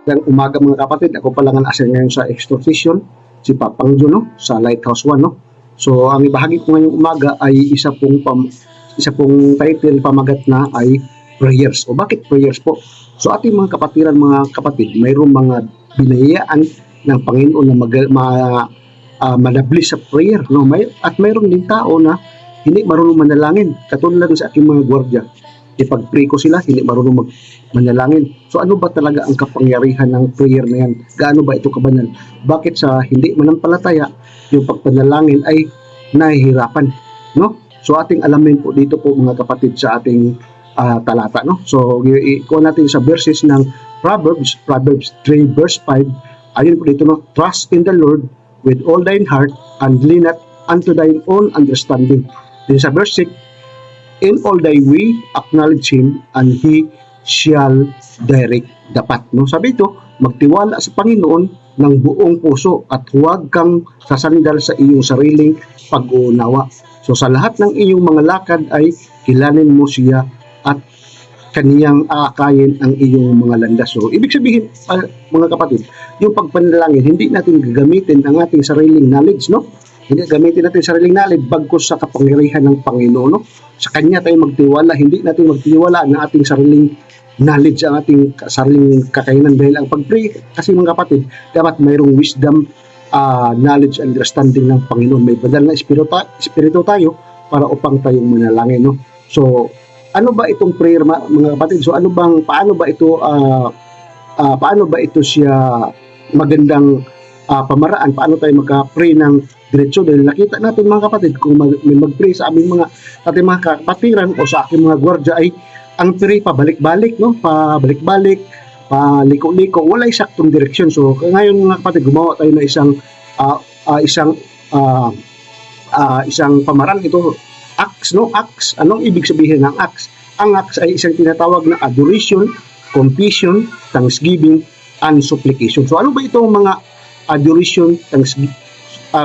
Magandang umaga mga kapatid. Ako pala nga nasa ngayon sa exposition, si Papang John, no? Sa Lighthouse 1. No? So ang ibahagi ko ngayong umaga ay isa pong title pamagat na ay prayers. O bakit prayers po? So ating mga kapatiran, mga kapatid, mayroong mga binayaan ng Panginoon na madabli sa prayer. No? At mayroon din tao na hindi marunong manalangin. Katulad sa aking mga gwardiya. Ipag-pray ko sila, hindi marunong manalangin. So ano ba talaga ang kapangyarihan ng prayer na yan? Gaano ba ito kabanal? Bakit sa hindi manampalataya, yung pagpanalangin ay nahihirapan? No? So ating alamin po dito po mga kapatid sa ating talata. No? So ikuha natin sa verses ng Proverbs 3 verse 5. Ayun po dito, no? Trust in the Lord with all thine heart and lean not unto thine own understanding. Din sa verse 6, in all thy way acknowledge him and he shall direct the path. No? Sabi ito, magtiwala sa Panginoon ng buong puso at huwag kang sasandal sa iyong sariling pag-uunawa. So sa lahat ng iyong mga lakad ay kilanin mo siya at kaniyang aakayin ang iyong mga landas. So ibig sabihin, mga kapatid, yung pagpanalangin, hindi natin gagamitin ang ating sariling knowledge, no? Hindi gamitin natin sariling knowledge bagkus sa kapangyarihan ng Panginoon. No? Sa Kanya tayo magtiwala, hindi natin magtiwala ng ating sariling knowledge, ang ating sariling kakayanan. Dahil ang pag-pray, kasi mga kapatid, dapat mayroong wisdom, knowledge, and understanding ng Panginoon. May badal na espiritu tayo para upang tayong manalangin. No? So, ano ba itong prayer, mga kapatid? So, paano ba ito siya magandang pamaraan? Paano tayo magka-pray ng diretso? Dahil nakita natin mga kapatid, kung may mag-pray sa aming mga kapatiran o sa aking mga gwardya ay ang pray pabalik-balik, no? Pabalik-balik, paliko-liko, wala saktong direksyon. So ngayon mga kapatid, gumawa tayo na isang pamaraan. Ito acts, no? Acts. Anong ibig sabihin ng acts? Ang acts ay isang tinatawag na adoration, confession, thanksgiving, and supplication. So ano ba itong mga adoration,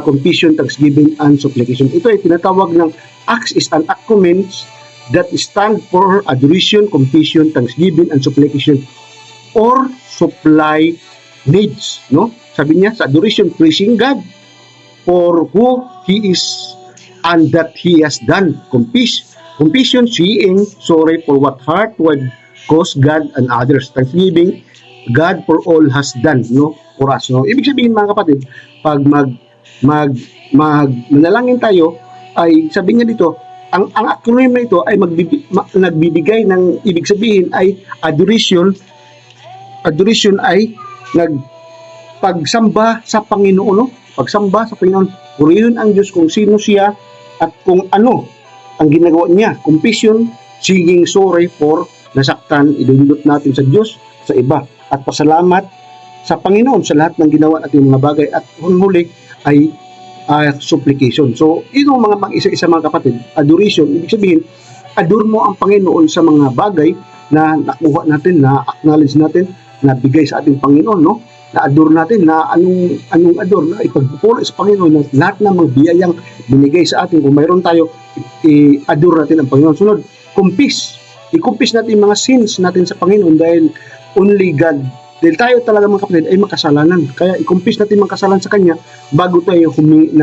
confession, thanksgiving, and supplication? Ito ay tinatawag ng acts is an acronyms that stand for adoration, confession, thanksgiving, and supplication or supply needs. No? Sabi niya sa adoration, praising God for who He is and that He has done. Confession, saying sorry for what hurt would cause God and others. Thanksgiving, God for all has done, no, for us. No? Ibig sabihin mga kapatid, pag manalangin tayo, ay sabi nga dito, ang acronym na ito ay nagbibigay ng ibig sabihin ay adoration. Adoration ay pagsamba sa Panginoon, no? Pagsamba sa Panginoon, purihin ang Diyos kung sino siya at kung ano ang ginagawa niya. Confession, singing sorry for nasaktan, idulot natin sa Diyos, sa iba, at pasalamat sa Panginoon sa lahat ng ginawa natin mga bagay, at huli ay supplication. So, ito mga isa-isa mga kapatid, adoration, ibig sabihin, adore mo ang Panginoon sa mga bagay na nakuha natin, na acknowledge natin, na bigay sa ating Panginoon, no? Na adore natin, na anong adore, na ipagpupulot sa Panginoon, na lahat ng mga biyayang binigay sa atin, kung mayroon tayo, i-adore natin ang Panginoon. Sunod, i-confess natin mga sins natin sa Panginoon dahil only God, dahil tayo talaga mga kapatid ay makasalanan. Kaya i-confess natin mga kasalanan sa Kanya bago tayo humingi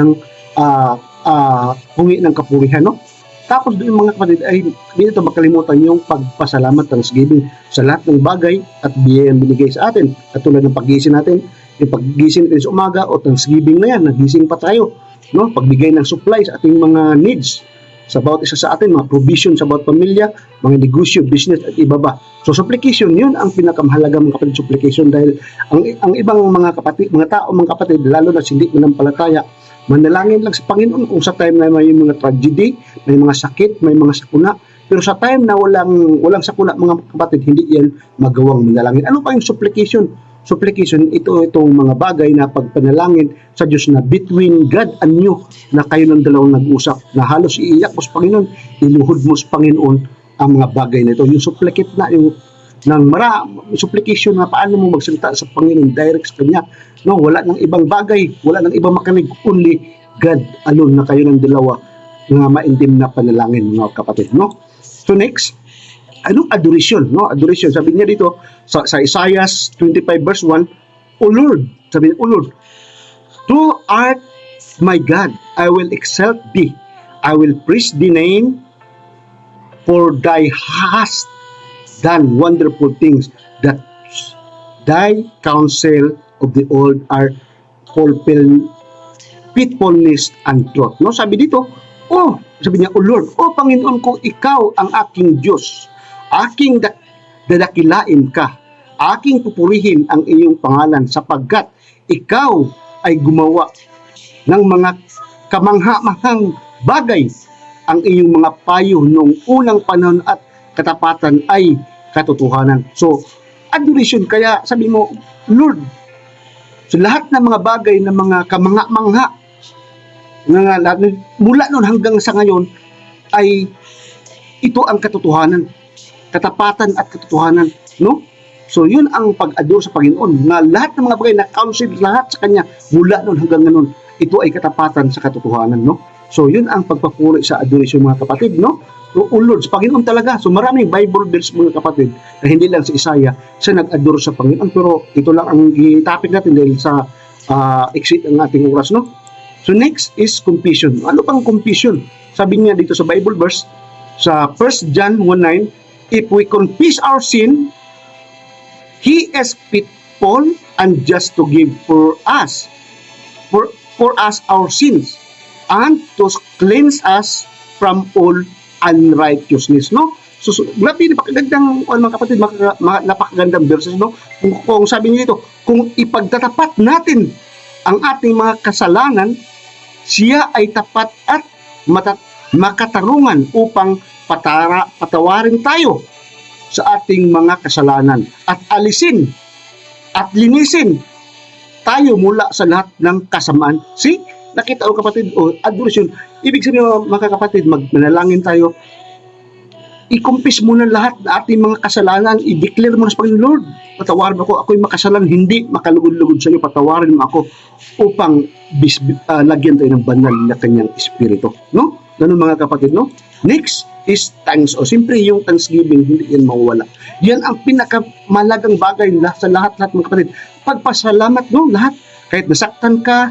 ng kapurihan. No? Tapos doon mga kapatid ay hindi ito makalimutan yung pagpasalamat, thanksgiving sa lahat ng bagay at biyayang binigay sa atin. Katulad ng paggising natin, yung paggising natin sa umaga o thanksgiving na yan, nagising pa tayo. No? Pagbigay ng supply sa ating mga needs sa bawat isa sa atin, mga provision sa bawat pamilya, mga negosyo, business at iba ba. So supplication, yun ang pinakamahalaga mga kapatid, supplication, dahil ang ibang mga tao mga kapatid, lalo na hindi manampalataya, manalangin lang sa Panginoon kung sa time na may mga tragedy, may mga sakit, may mga sakuna. Pero sa time na walang sakuna mga kapatid, hindi yan magawang manalangin. Ano pa yung supplication? Supplication, itong mga bagay na pagpanalangin sa Diyos na between God and you, na kayo ng dalawang nag-usap, na halos iiyak mo sa Panginoon, iluhod mo sa Panginoon ang mga bagay na ito. Yung supplicate na, yung supplication na paano mo magsalita sa Panginoon, direct sa Kanya. No, wala ng ibang bagay, wala ng ibang makinig, only God alone, na kayo ng dalawa na maintim na panalangin, mga kapatid. No? So next, Anong adoration, no? Adoration. Sabi niya dito sa Isaiah 25 verse 1, O Lord, sabi niya, O Lord, Thou art my God, I will exalt thee. I will praise thy name, for thy hast done wonderful things, that thy counsel of the old are fulfilled, faithfulness and truth. No, sabi dito, sabi niya, O Lord, O Panginoon ko, ikaw ang aking Diyos. Aking dadakilain ka. Aking pupurihin ang iyong pangalan sapagkat ikaw ay gumawa ng mga kamangha-manghang bagay. Ang iyong mga payo noong unang panahon at katapatan ay katotohanan. So, adoration, kaya sabi mo, Lord, so lahat ng mga bagay na mga kamangha-mangha mula noon hanggang sa ngayon ay ito ang katotohanan, katapatan at katotohanan, no? So yun ang pag-adore sa Panginoon, na lahat ng mga bagay na counsel, lahat sa Kanya mula noon hanggang ngayon, ito ay katapatan sa katotohanan, no? So yun ang pagpapuri sa adoration, mga kapatid, no? So, O Lord, sa Panginoon talaga. So maraming Bible verse, mga kapatid, na hindi lang si Isaiah sa nag-adore sa Panginoon, pero ito lang ang topic natin dahil sa exit ang ating oras, no? So next is confession. Ano pang confession? Sabi niya dito sa Bible verse, sa 1 John 1:9, if we confess our sin, He is faithful and just to give for us our sins and to cleanse us from all unrighteousness, no? So grabe, napakagandang mga kapatid, napakagandang verses, no? Kung sabi niya dito, kung ipagtatapat natin ang ating mga kasalanan, siya ay tapat at makatarungan upang patawarin tayo sa ating mga kasalanan at alisin at linisin tayo mula sa lahat ng kasamaan. See? Nakita o kapatid, adoration. Ibig sabihin, mga kapatid, manalangin tayo. I-confess mo na lahat na ating mga kasalanan. I-declare mo na sa Panginoon, Lord, patawarin ako. Ako'y makasalan, hindi makalugod-lugod sa iyo. Patawarin mo ako upang lagyan tayo ng banal na kanyang espiritu. No? Ganun, mga kapatid, no? Next is thanks. O siyempre, yung thanksgiving, hindi yan mawawala. Yan ang pinakamalagang bagay sa lahat-lahat, mga kapatid. Pagpasalamat, no? Lahat. Kahit nasaktan ka,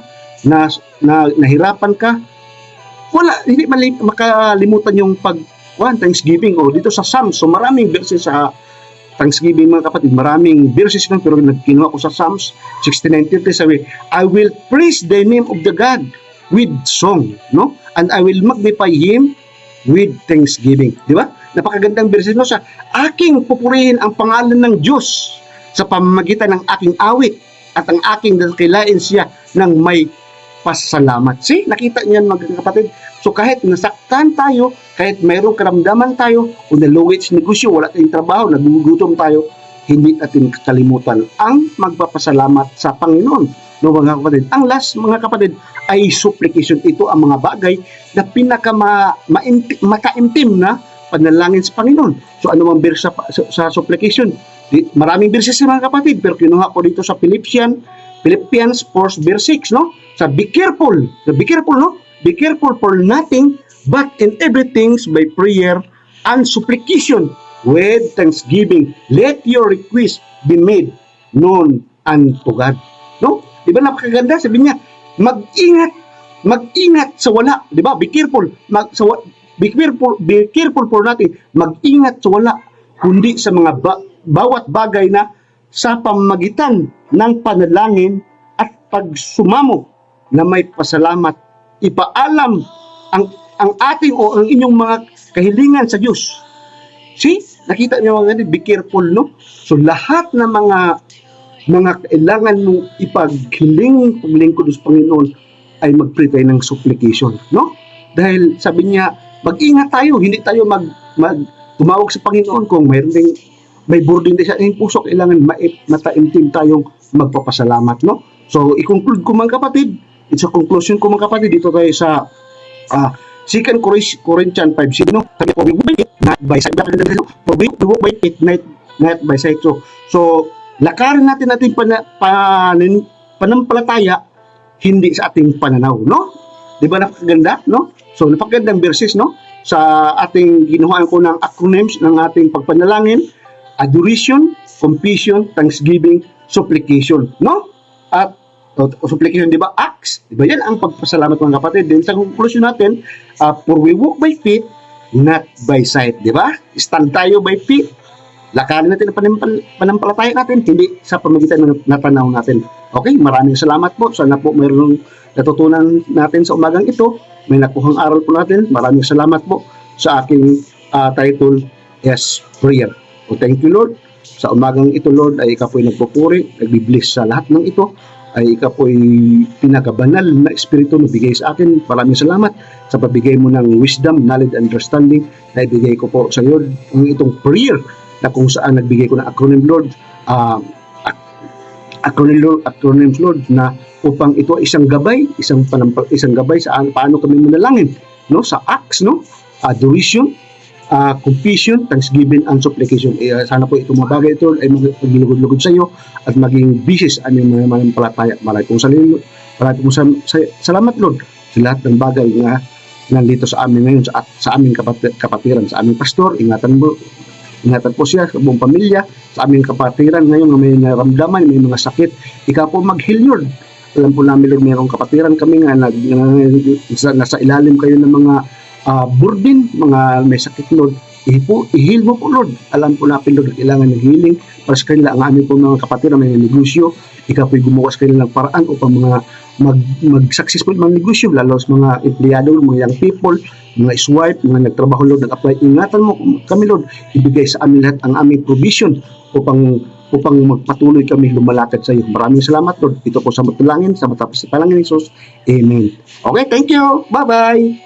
nahirapan ka, hindi makalimutan yung Thanksgiving. O dito sa Psalms, so maraming verses sa Thanksgiving, mga kapatid, maraming verses lang, pero kinuha ko sa Psalms 69:30, sabi, I will praise the name of the God with song, no? And I will magnify Him with thanksgiving. Di ba? Napakagandang verses, no? Sa aking pupurihin ang pangalan ng Diyos sa pamamagitan ng aking awit at ang aking dakilain siya ng may pasalamat. See? Nakita niyan, mga kapatid. So kahit nasaktan tayo, kahit mayroong karamdaman tayo, o naluwit sa negosyo, wala tayong trabaho, nagugutom tayo, hindi natin kakalimutan ang magpapasalamat sa Panginoon. No, mga kapatid. Ang last, mga kapatid, ay supplication. Ito ang mga bagay na makaimtim na panalangin sa Panginoon. So ano mang verse sa supplication? Maraming verses, mga kapatid, pero kinuha ko dito sa Philippians 4 verse 6, no? Sa be careful, no? Be careful for nothing, but in everything by prayer and supplication with thanksgiving, let your request be made known unto God. No? Di ba napakaganda? Sabi niya, mag-ingat sa wala. Di ba? Be careful. Be careful for nothing. Mag-ingat sa wala, kundi sa mga bawat bagay na sa pamamagitan ng panalangin at pagsumamo na may pasalamat, ipaalam ang ating o ang inyong mga kahilingan sa Diyos. See? Nakita niyo, mga ganito, be careful, no? So lahat ng mga kailangan mong ipaghiling, paglingkod sa Panginoon, ay mag-pray tayo ng supplication, no? Dahil sabi niya, mag-ingat tayo, hindi tayo tumawag sa Panginoon kung may burden tayo sa ating puso, kailangan mataimtim tayong magpapasalamat, no? So, i-conclude ko, mga kapatid, it's a conclusion ko, mga kapatid, dito tayo sa 2 Corinthians 5, no? Sabi ko, we walk not by sight, we walk by faith, not by sight. So lakarin natin panampalataya, hindi sa ating pananaw, no? Di ba napakaganda, no? So, napakagandang verses, no? Sa ating ginuhaan ko ng acronyms ng ating pagpanalangin, adoration, confession, thanksgiving, supplication, no? At supplication, di ba? Acts, di ba? Yan ang pagpasalamat mga kapatid. Then sa conclusion natin, for we walk by faith, not by sight, di ba? Stand tayo by faith. Lakarin natin ang panampalataya natin, hindi sa pamagitan ng natanaw natin. Okay, maraming salamat po. Sana po mayroong natutunan natin sa umagang ito. May nakuhang aral po natin. Maraming salamat po sa aking title, Yes, Prayer. So, thank you, Lord. Sa umagang ito, Lord, ay ikaw po'y nagpupuri, nagbibliss sa lahat ng ito. Ay ikaw po'y pinagabanal na espiritu na bigay sa akin. Maraming salamat sa pabigay mo ng wisdom, knowledge, understanding na ibigay ko po sa iyo ang itong prayer na kung saan nagbigay ko ng acronym, Lord, acronyms, Lord, na upang ito ay isang gabay sa paano kami manalangin, no? Sa acts, no? Adoration, confession, thanksgiving, and supplication. Sana po itong mga bagay ito ay maglugod-lugod sa iyo at maging bisis aming mga manampalataya. Maraming salamat, Lord, sa lahat ng bagay na nandito sa amin ngayon, sa aming kapatiran, sa aming pastor. Ingatan po siya, sa buong pamilya, sa aming kapatiran ngayon na may naramdaman, may mga sakit. Ikaw po mag-heal, Lord. Alam po namin, Lord, mayroong kapatiran kami nga nasa ilalim kayo ng mga burden, mga may sakit, Lord. I-heal mo po, Lord. Alam po natin, Lord, kailangan ng healing para sa kanila. Ang aming po mga kapatiran, may negosyo. Ikaw po'y gumawa sa kanila ng paraan upang mag-successful mga negosyo, lalo sa mga empleyado, mga young people, mga swipe, mga nagtrabaho, Lord, nag-apply. Ingatan mo kami, Lord, ibigay sa amin lahat ang aming provision upang magpatuloy kami lumalakad sa iyo. Maraming salamat, Lord. Ito po sa matulangin, sa matapos sa talangin ni Jesus. Amen. Okay, thank you. Bye-bye.